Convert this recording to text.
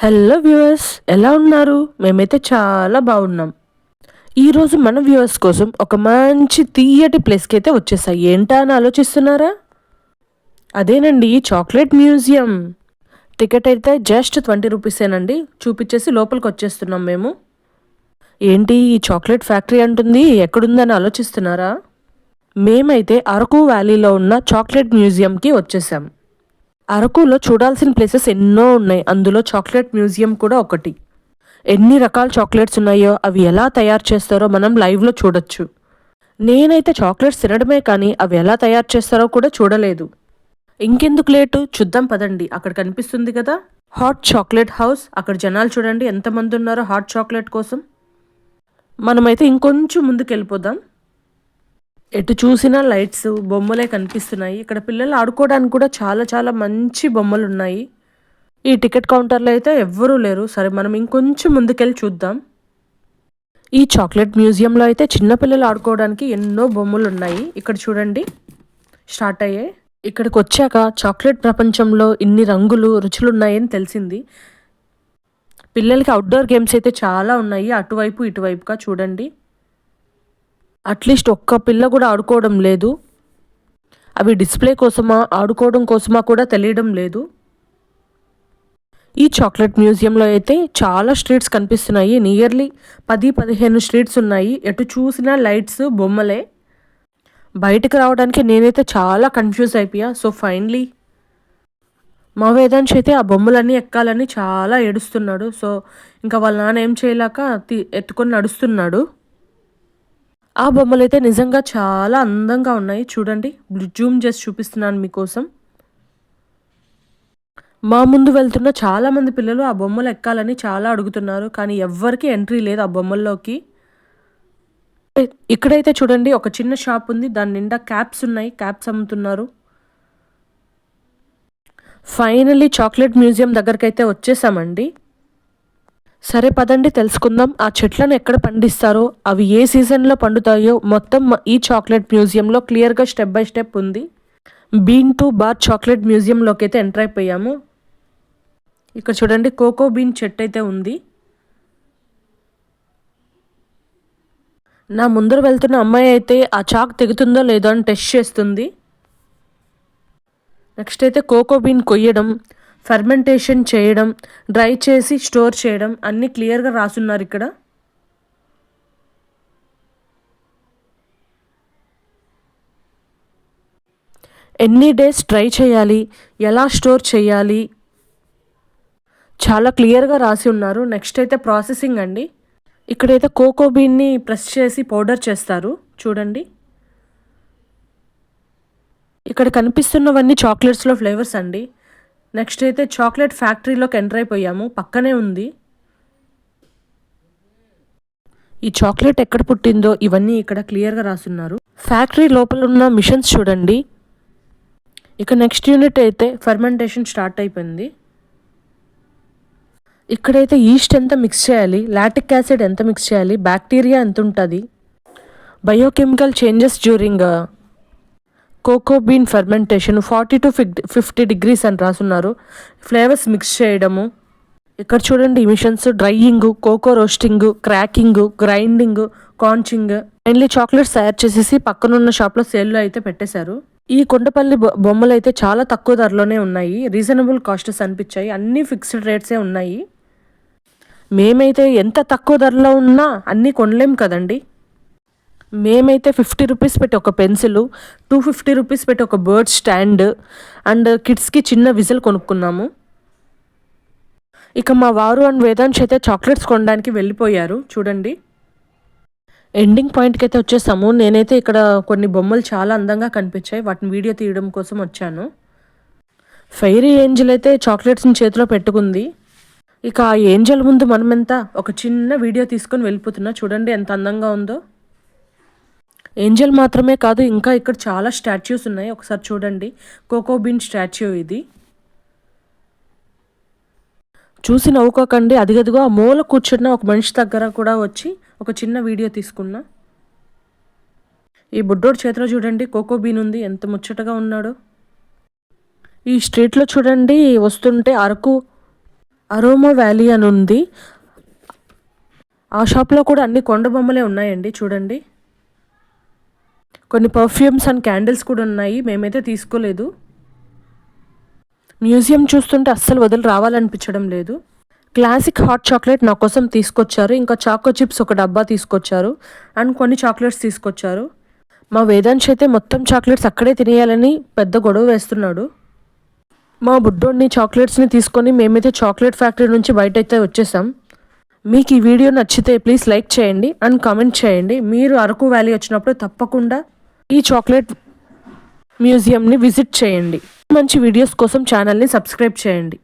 Hello viewers, ఎలా ఉన్నారు? మేమైతే చాలా బాగున్నాం. ఈరోజు మన వ్యూవర్స్ కోసం ఒక మంచి తీయటి ప్లేస్కి అయితే వచ్చేసాయి. ఏంటా అని ఆలోచిస్తున్నారా? అదేనండి, చాక్లెట్ మ్యూజియం. టికెట్ అయితే జస్ట్ 20 రూపీసేనండి. చూపించేసి లోపలికి వచ్చేస్తున్నాం మేము. ఏంటి ఈ చాక్లెట్ ఫ్యాక్టరీ అంటుంది, ఎక్కడుందని ఆలోచిస్తున్నారా? మేమైతే అరకు వ్యాలీలో ఉన్న చాక్లెట్ మ్యూజియంకి వచ్చేసాం. అరకులో చూడాల్సిన ప్లేసెస్ ఎన్నో ఉన్నాయి. అందులో చాక్లెట్ మ్యూజియం కూడా ఒకటి. ఎన్ని రకాల చాక్లెట్స్ ఉన్నాయో అవి ఎలా తయారు చేస్తారో మనం లైవ్లో చూడొచ్చు. నేనైతే చాక్లెట్స్ తినడమే కానీ అవి ఎలా తయారు చేస్తారో కూడా చూడలేదు. ఇంకెందుకు లేటు, చూద్దాం పదండి. అక్కడ కనిపిస్తుంది కదా హాట్ చాక్లెట్ హౌస్. అక్కడ జనాలు చూడండి ఎంతమంది ఉన్నారో హాట్ చాక్లెట్ కోసం. మనమైతే ఇంకొంచెం ముందుకు వెళ్ళిపోదాం. ఎటు చూసినా లైట్స్, బొమ్మలే కనిపిస్తున్నాయి. ఇక్కడ పిల్లలు ఆడుకోవడానికి కూడా చాలా చాలా మంచి బొమ్మలు ఉన్నాయి. ఈ టికెట్ కౌంటర్లో అయితే ఎవ్వరూ లేరు. సరే, మనం ఇంకొంచెం ముందుకెళ్ళి చూద్దాం. ఈ చాక్లెట్ మ్యూజియంలో అయితే చిన్నపిల్లలు ఆడుకోవడానికి ఎన్నో బొమ్మలు ఉన్నాయి. ఇక్కడ చూడండి, స్టార్ట్ అయ్యాయి. ఇక్కడికి వచ్చాక చాక్లెట్ ప్రపంచంలో ఇన్ని రంగులు, రుచులు ఉన్నాయని తెలిసింది. పిల్లలకి అవుట్డోర్ గేమ్స్ అయితే చాలా ఉన్నాయి, అటువైపు ఇటువైపుగా చూడండి. అట్లీస్ట్ ఒక్క పిల్ల కూడా ఆడుకోవడం లేదు. అవి డిస్ప్లే కోసమా, ఆడుకోవడం కోసమా కూడా తెలియడం లేదు. ఈ చాక్లెట్ మ్యూజియంలో అయితే చాలా స్ట్రీట్స్ కనిపిస్తున్నాయి. నియర్లీ 10-15 స్ట్రీట్స్ ఉన్నాయి. ఎటు చూసినా లైట్స్, బొమ్మలే. బయటకు రావడానికి నేనైతే చాలా కన్ఫ్యూజ్ అయిపోయా. సో ఫైనలీ మా వేదాంశ్ అయితే ఆ బొమ్మలన్నీ ఎక్కాలని చాలా ఏడుస్తున్నాడు. సో ఇంకా వాళ్ళ నాన్న ఏం చేయలేక ఎత్తుకొని నడుస్తున్నాడు. ఆ బొమ్మలు అయితే నిజంగా చాలా అందంగా ఉన్నాయి. చూడండి, జూమ్ చేసి చూపిస్తున్నాను మీకోసం. మా ముందు వెళ్తున్న చాలామంది పిల్లలు ఆ బొమ్మలు ఎక్కాలని చాలా అడుగుతున్నారు, కానీ ఎవ్వరికి ఎంట్రీ లేదు ఆ బొమ్మల్లోకి. ఇక్కడైతే చూడండి, ఒక చిన్న షాప్ ఉంది. దాని నిండా క్యాప్స్ ఉన్నాయి, క్యాప్స్ అమ్ముతున్నారు. ఫైనల్లీ చాక్లెట్ మ్యూజియం దగ్గరికి అయితే వచ్చేసామండి. సరే పదండి, తెలుసుకుందాం ఆ చెట్లను ఎక్కడ పండిస్తారో, అవి ఏ సీజన్లో పండుతాయో మొత్తం ఈ చాక్లెట్ మ్యూజియంలో క్లియర్గా స్టెప్ బై స్టెప్ ఉంది. బీన్ టు బార్ చాక్లెట్ మ్యూజియంలోకి అయితే ఎంటర్ అయిపోయాము. ఇక్కడ చూడండి, కోకో బీన్ చెట్టు అయితే ఉంది. నా ముందర వెళ్తున్న అమ్మాయి అయితే ఆ చాక్ తెగుతుందో లేదో అని టెస్ట్ చేస్తుంది. నెక్స్ట్ అయితే కోకో బీన్ కొయ్యడం, ఫర్మెంటేషన్ చేయడం, డ్రై చేసి స్టోర్ చేయడం అన్నీ క్లియర్గా రాసున్నారు ఇక్కడ. ఎన్ని డేస్ డ్రై చేయాలి, ఎలా స్టోర్ చేయాలి, చాలా క్లియర్గా రాసి ఉన్నారు. నెక్స్ట్ అయితే ప్రాసెసింగ్ అండి. ఇక్కడైతే కోకో బీన్ని ప్రెస్ చేసి పౌడర్ చేస్తారు. చూడండి, ఇక్కడ కనిపిస్తున్నవన్నీ చాక్లెట్స్లో ఫ్లేవర్స్ అండి. నెక్స్ట్ అయితే చాక్లెట్ ఫ్యాక్టరీలోకి ఎంటర్ అయిపోయాము, పక్కనే ఉంది. ఈ చాక్లెట్ ఎక్కడ పుట్టిందో ఇవన్నీ ఇక్కడ క్లియర్గా రాసున్నారు. ఫ్యాక్టరీ లోపల ఉన్న మిషన్స్ చూడండి. ఇక నెక్స్ట్ యూనిట్ అయితే ఫర్మెంటేషన్ స్టార్ట్ అయిపోయింది. ఇక్కడైతే ఈస్ట్ ఎంత మిక్స్ చేయాలి, లాటిక్ యాసిడ్ ఎంత మిక్స్ చేయాలి, బ్యాక్టీరియా ఎంత ఉంటుంది, biochemical changes during cocoa bean fermentation 40 to 50 degrees అని రాసున్నారు. ఫ్లేవర్స్ మిక్స్ చేయడము. ఇక్కడ చూడండి, machines drying, cocoa roasting, cracking, grinding, conching. Mainly chocolates తయారు చేసేసి పక్కనున్న షాప్లో సేల్లో అయితే పెట్టేశారు. ఈ కొండపల్లి బొమ్మలు అయితే చాలా తక్కువ ధరలోనే ఉన్నాయి. రీజనబుల్ కాస్ట్స్ అనిపించాయి. అన్నీ ఫిక్స్డ్ రేట్సే ఉన్నాయి. మేమైతే ఎంత తక్కువ ధరలో ఉన్నా అన్నీ కొనలేం కదండి. మేమైతే 50 రూపీస్ పెట్టి ఒక పెన్సిల్, 250 రూపీస్ పెట్టి ఒక బర్డ్ స్టాండ్ అండ్ కిడ్స్కి చిన్న విజిల్ కొనుక్కున్నాము. ఇక మా వారు అండ్ వేదాంశ్ అయితే చాక్లెట్స్ కొనడానికి వెళ్ళిపోయారు. చూడండి, ఎండింగ్ పాయింట్కి అయితే వచ్చేసాము. నేనైతే ఇక్కడ కొన్ని బొమ్మలు చాలా అందంగా కనిపించాయి, వాటిని వీడియో తీయడం కోసం వచ్చాను. ఫెయిరీ ఏంజల్ అయితే చాక్లెట్స్ని చేతిలో పెట్టుకుంది. ఇక ఆ ఏంజల్ ముందు మనమెంతా ఒక చిన్న వీడియో తీసుకొని వెళ్ళిపోతున్నా. చూడండి ఎంత అందంగా ఉందో. ఏంజల్ మాత్రమే కాదు, ఇంకా ఇక్కడ చాలా స్టాచ్యూస్ ఉన్నాయి. ఒకసారి చూడండి, కోకో బీన్ స్టాచ్యూ ఇది. చూసి నవ్వుకోకండి, అదిగదిగో ఆ మూల కూర్చున్న ఒక మనిషి దగ్గర కూడా వచ్చి ఒక చిన్న వీడియో తీసుకున్నా. ఈ బుడ్డోడు చేతిలో చూడండి కోకో బీన్ ఉంది, ఎంత ముచ్చటగా ఉన్నాడో. ఈ స్ట్రీట్లో చూడండి, వస్తుంటే అరోమా వ్యాలీ అని ఉంది. ఆ షాప్లో కూడా అన్ని కొండ బొమ్మలే ఉన్నాయండి. చూడండి, కొన్ని పర్ఫ్యూమ్స్ అండ్ క్యాండిల్స్ కూడా ఉన్నాయి. మేమైతే తీసుకోలేదు. మ్యూజియం చూస్తుంటే అస్సలు వదిలి రావాలనిపించడం లేదు. క్లాసిక్ హాట్ చాక్లెట్ నా కోసం తీసుకొచ్చారు. ఇంకా చాకో చిప్స్ ఒక డబ్బా తీసుకొచ్చారు అండ్ కొన్ని చాక్లెట్స్ తీసుకొచ్చారు. మా వేదాంశ్ అయితే మొత్తం చాక్లెట్స్ అక్కడే తినేయాలని పెద్ద గొడవ వేస్తున్నాడు. మా బుడ్డోడిని చాక్లెట్స్ని తీసుకొని మేమైతే చాక్లెట్ ఫ్యాక్టరీ నుంచి బయట అయితే వచ్చేసాం. మీకు ఈ వీడియో నచ్చితే ప్లీజ్ లైక్ చేయండి అండ్ కామెంట్ చేయండి. మీరు అరకు వ్యాలీ వచ్చినప్పుడు తప్పకుండా ఈ చాక్లెట్ మ్యూజియంని విజిట్ చేయండి. మంచి వీడియోస్ కోసం ఛానల్ని సబ్స్క్రైబ్ చేయండి.